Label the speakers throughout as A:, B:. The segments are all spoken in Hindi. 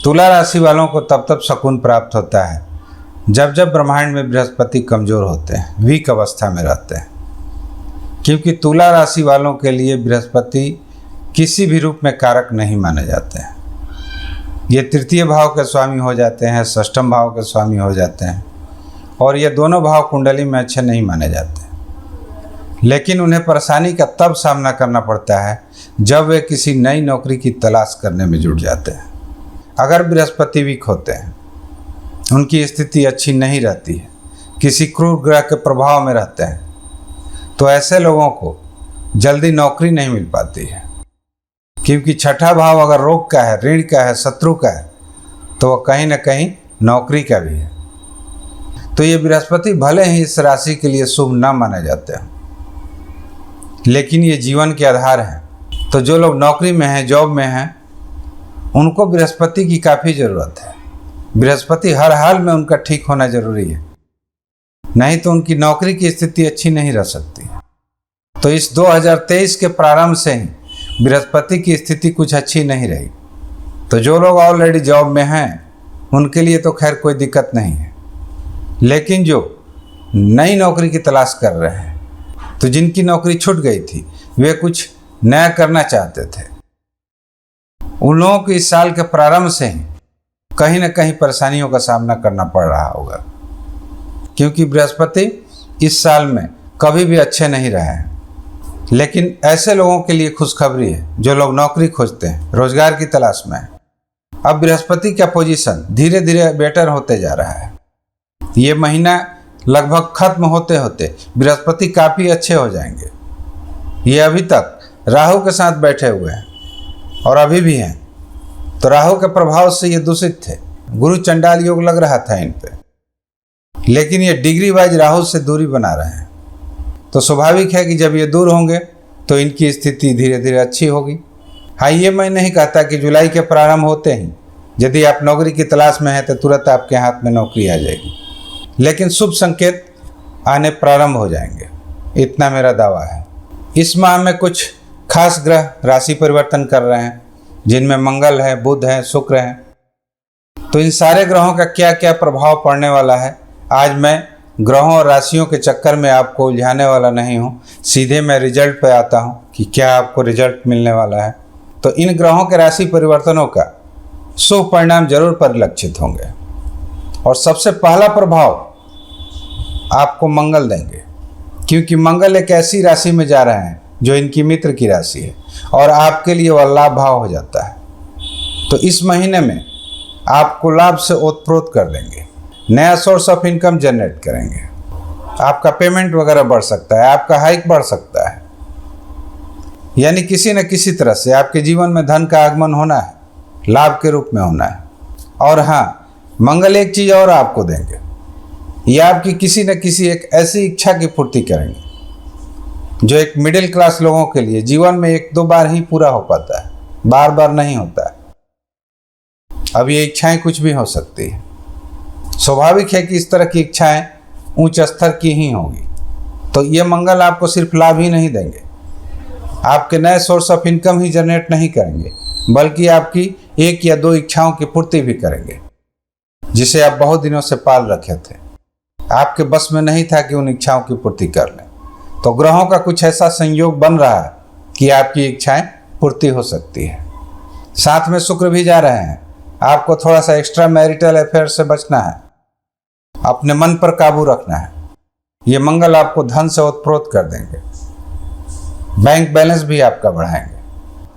A: तुला राशि वालों को तब तब सुकून प्राप्त होता है जब जब ब्रह्मांड में बृहस्पति कमज़ोर होते हैं, वीक अवस्था में रहते हैं। क्योंकि तुला राशि वालों के लिए बृहस्पति किसी भी रूप में कारक नहीं माने जाते हैं। ये तृतीय भाव के स्वामी हो जाते हैं, षष्ठम भाव के स्वामी हो जाते हैं, और ये दोनों भाव कुंडली में अच्छे नहीं माने जाते। लेकिन उन्हें परेशानी का तब सामना करना पड़ता है जब वे किसी नई नौकरी की तलाश करने में जुट जाते हैं। अगर बृहस्पति वीक होते हैं, उनकी स्थिति अच्छी नहीं रहती है, किसी क्रूर ग्रह के प्रभाव में रहते हैं, तो ऐसे लोगों को जल्दी नौकरी नहीं मिल पाती है। क्योंकि छठा भाव अगर रोग का है, ऋण का है, शत्रु का है, तो वह कहीं ना कहीं नौकरी का भी है। तो ये बृहस्पति भले ही इस राशि के लिए शुभ ना माने जाते हैं, लेकिन ये जीवन के आधार हैं। तो जो लोग नौकरी में हैं, जॉब में हैं, उनको बृहस्पति की काफ़ी ज़रूरत है। बृहस्पति हर हाल में उनका ठीक होना जरूरी है, नहीं तो उनकी नौकरी की स्थिति अच्छी नहीं रह सकती। तो इस 2023 के प्रारंभ से ही बृहस्पति की स्थिति कुछ अच्छी नहीं रही। तो जो लोग ऑलरेडी जॉब में हैं, उनके लिए तो खैर कोई दिक्कत नहीं है। लेकिन जो नई नौकरी की तलाश कर रहे हैं, तो जिनकी नौकरी छूट गई थी, वे कुछ नया करना चाहते थे, उन लोगों को इस साल के प्रारंभ से ही कहीं ना कहीं परेशानियों का सामना करना पड़ रहा होगा। क्योंकि बृहस्पति इस साल में कभी भी अच्छे नहीं रहे हैं। लेकिन ऐसे लोगों के लिए खुशखबरी है जो लोग नौकरी खोजते हैं, रोजगार की तलाश में हैं। अब बृहस्पति का पोजीशन धीरे धीरे बेटर होते जा रहा है। ये महीना लगभग खत्म होते होते बृहस्पति काफ़ी अच्छे हो जाएंगे। ये अभी तक राहु के साथ बैठे हुए हैं और अभी भी हैं। तो राहु के प्रभाव से ये दूषित थे, गुरु चंडाल योग लग रहा था इन पे। लेकिन ये डिग्री वाइज राहु से दूरी बना रहे हैं। तो स्वाभाविक है कि जब ये दूर होंगे तो इनकी स्थिति धीरे धीरे अच्छी होगी। हाँ, ये मैं नहीं कहता कि जुलाई के प्रारंभ होते ही यदि आप नौकरी की तलाश में हैं तो तुरंत आपके हाथ में नौकरी आ जाएगी। लेकिन शुभ संकेत आने प्रारंभ हो जाएंगे, इतना मेरा दावा है। इस माह में कुछ खास ग्रह राशि परिवर्तन कर रहे हैं, जिनमें मंगल है, बुध है, शुक्र है। तो इन सारे ग्रहों का क्या क्या प्रभाव पड़ने वाला है, आज मैं ग्रहों और राशियों के चक्कर में आपको उलझाने वाला नहीं हूँ। सीधे मैं रिजल्ट पे आता हूँ कि क्या आपको रिजल्ट मिलने वाला है। तो इन ग्रहों के राशि परिवर्तनों का शुभ परिणाम जरूर परिलक्षित होंगे। और सबसे पहला प्रभाव आपको मंगल देंगे, क्योंकि मंगल एक ऐसी राशि में जा रहे हैं जो इनकी मित्र की राशि है और आपके लिए वह लाभ भाव हो जाता है। तो इस महीने में आपको लाभ से ओतप्रोत कर देंगे, नया सोर्स ऑफ इनकम जनरेट करेंगे, आपका पेमेंट वगैरह बढ़ सकता है, आपका हाइक बढ़ सकता है। यानी किसी न किसी तरह से आपके जीवन में धन का आगमन होना है, लाभ के रूप में होना है। और हाँ, मंगल एक चीज़ और आपको देंगे, ये आपकी किसी न किसी एक ऐसी इच्छा की पूर्ति करेंगे जो एक मिडिल क्लास लोगों के लिए जीवन में एक दो बार ही पूरा हो पाता है, बार बार नहीं होता है। अब ये इच्छाएं कुछ भी हो सकती है। स्वाभाविक है कि इस तरह की इच्छाएं उच्च स्तर की ही होंगी। तो ये मंगल आपको सिर्फ लाभ ही नहीं देंगे, आपके नए source of income he generate नहीं करेंगे, बल्कि आपकी एक या दो इच्छाओं की पूर्ति भी करेंगे जिसे आप बहुत दिनों से पाल रखे थे। आपके बस में नहीं था कि उन इच्छाओं की पूर्ति कर लें। तो ग्रहों का कुछ ऐसा संयोग बन रहा है कि आपकी इच्छाएं पूर्ति हो सकती है। साथ में शुक्र भी जा रहे हैं। आपको थोड़ा सा एक्स्ट्रा मैरिटल अफेयर से बचना है, अपने मन पर काबू रखना है। ये मंगल आपको धन से ओतप्रोत कर देंगे, बैंक बैलेंस भी आपका बढ़ाएंगे।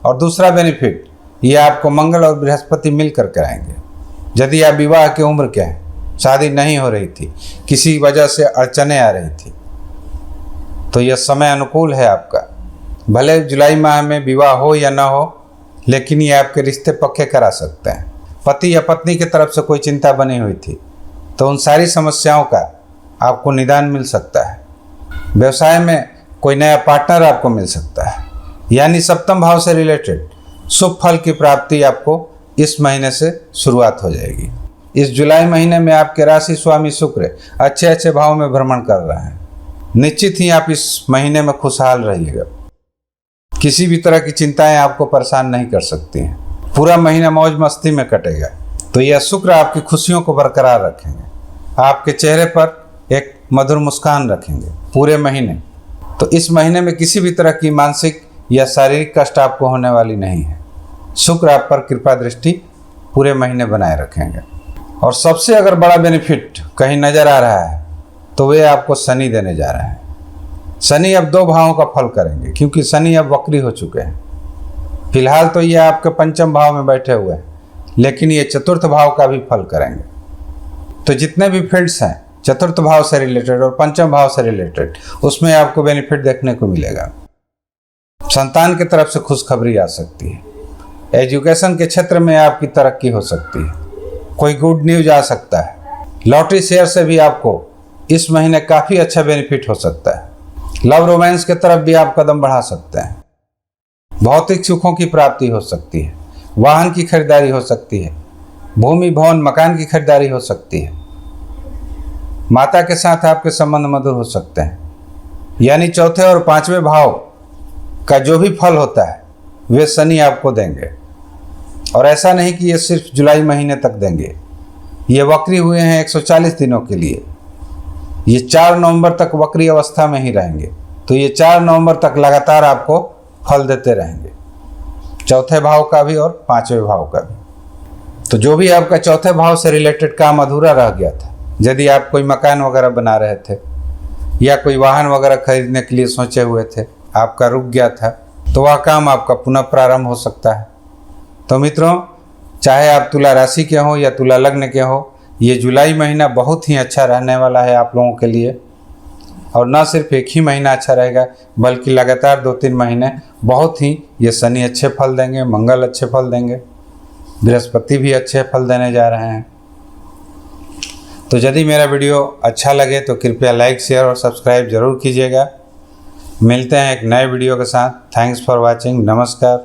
A: और दूसरा बेनिफिट, ये आपको मंगल और बृहस्पति मिलकर कराएंगे। यदि आप विवाह की उम्र के हैं, शादी नहीं हो रही थी, किसी वजह से अड़चनें आ रही थी, तो यह समय अनुकूल है आपका। भले जुलाई माह में विवाह हो या ना हो, लेकिन ये आपके रिश्ते पक्के करा सकते हैं। पति या पत्नी की तरफ से कोई चिंता बनी हुई थी तो उन सारी समस्याओं का आपको निदान मिल सकता है। व्यवसाय में कोई नया पार्टनर आपको मिल सकता है। यानी सप्तम भाव से रिलेटेड शुभ फल की प्राप्ति आपको इस महीने से शुरुआत हो जाएगी। इस जुलाई महीने में आपके राशि स्वामी शुक्र अच्छे अच्छे भाव में भ्रमण कर रहे हैं। निश्चित ही आप इस महीने में खुशहाल रहिएगा। किसी भी तरह की चिंताएं आपको परेशान नहीं कर सकती हैं। पूरा महीना मौज मस्ती में कटेगा। तो यह शुक्र आपकी खुशियों को बरकरार रखेंगे, आपके चेहरे पर एक मधुर मुस्कान रखेंगे पूरे महीने। तो इस महीने में किसी भी तरह की मानसिक या शारीरिक कष्ट आपको होने वाली नहीं है। शुक्र आप पर कृपा दृष्टि पूरे महीने बनाए रखेंगे। और सबसे अगर बड़ा बेनिफिट कहीं नज़र आ रहा है तो वे आपको शनि देने जा रहे हैं। शनि अब 2 भावों का फल करेंगे, क्योंकि शनि अब वक्री हो चुके हैं। फिलहाल तो ये आपके पंचम भाव में बैठे हुए हैं, लेकिन ये चतुर्थ भाव का भी फल करेंगे। तो जितने भी फील्ड्स हैं चतुर्थ भाव से रिलेटेड और पंचम भाव से रिलेटेड, उसमें आपको बेनिफिट देखने को मिलेगा। संतान की तरफ से खुशखबरी आ सकती है, एजुकेशन के क्षेत्र में आपकी तरक्की हो सकती है, कोई गुड न्यूज आ सकता है, लॉटरी शेयर से भी आपको इस महीने काफ़ी अच्छा बेनिफिट हो सकता है। लव रोमांस की तरफ भी आप कदम बढ़ा सकते हैं। भौतिक सुखों की प्राप्ति हो सकती है, वाहन की खरीदारी हो सकती है, भूमि भवन मकान की खरीदारी हो सकती है, माता के साथ आपके संबंध मधुर हो सकते हैं। यानी चौथे और 5वें भाव का जो भी फल होता है वे शनि आपको देंगे। और ऐसा नहीं कि ये सिर्फ जुलाई महीने तक देंगे, ये वक्री हुए हैं 140 दिनों के लिए। ये 4 नवंबर तक वक्री अवस्था में ही रहेंगे, तो ये 4 नवंबर तक लगातार आपको फल देते रहेंगे, चौथे भाव का भी और 5वें भाव का भी। तो जो भी आपका चौथे भाव से रिलेटेड काम अधूरा रह गया था, यदि आप कोई मकान वगैरह बना रहे थे या कोई वाहन वगैरह खरीदने के लिए सोचे हुए थे, आपका रुक गया था, तो वह काम आपका पुनः प्रारंभ हो सकता है। तो मित्रों, चाहे आप तुला राशि के हो या तुला लग्न के हो, ये जुलाई महीना बहुत ही अच्छा रहने वाला है आप लोगों के लिए। और न सिर्फ एक ही महीना अच्छा रहेगा, बल्कि लगातार 2-3 महीने बहुत ही ये शनि अच्छे फल देंगे, मंगल अच्छे फल देंगे, बृहस्पति भी अच्छे फल देने जा रहे हैं। तो यदि मेरा वीडियो अच्छा लगे तो कृपया लाइक, शेयर और सब्सक्राइब जरूर कीजिएगा। मिलते हैं एक नए वीडियो के साथ। Thanks for watching. नमस्कार।